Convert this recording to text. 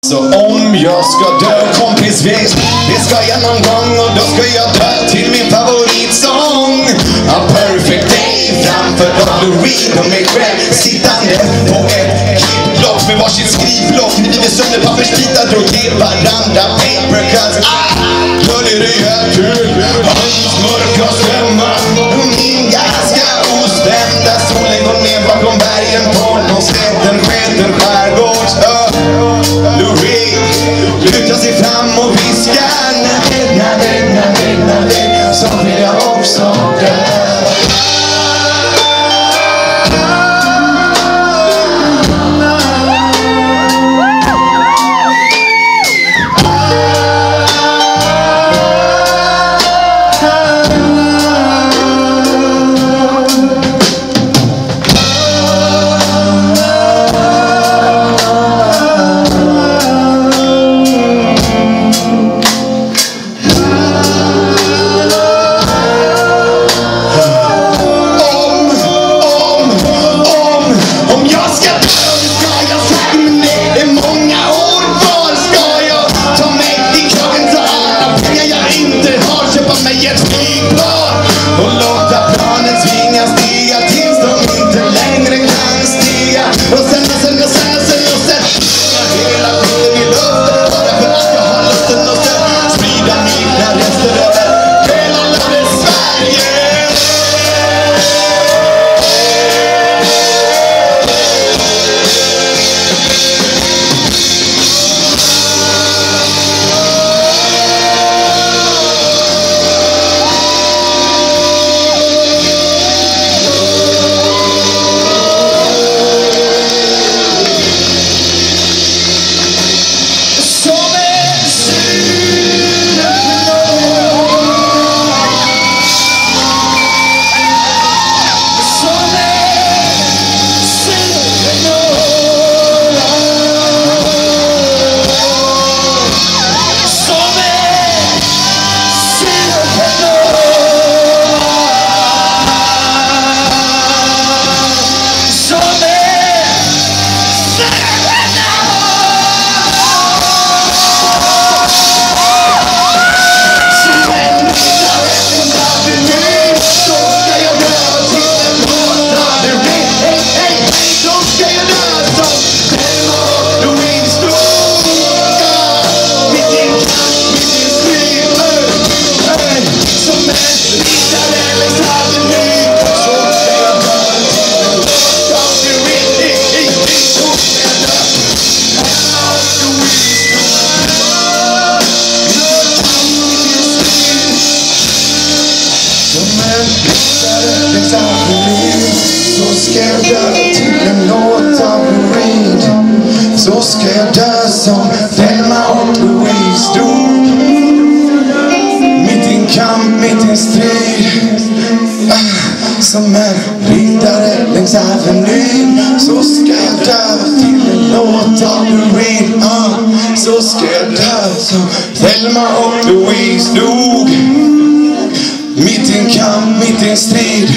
Så om jag ska dö kompisvis, det ska jag någon gång, och då ska jag dö till min favoritsång. A perfect day framför Dr. Reed och mig själv, sittande på ett klippblock med varsitt skrivblock. Vi river sönder pappersbitar och ger varandra paper cuts. Gör det rejält kul, hans mörka stämma, min ganska ostämda. Solen går ner bakom bergen på någon slätten, sketen skärgårdsö. Louis lutar sig fram och viskar: när så vill jag också dö. Så ska jag dö till en låt av Reed. Så ska jag dö som Thelma och Louise dog. Mitt i en kamp, mitt i en strid, som en riddare längs Avenyn. Så ska jag dö till en låt av Reed. Så ska jag dö som Thelma och Louise dog. Mitt i en kamp, mitt i en strid,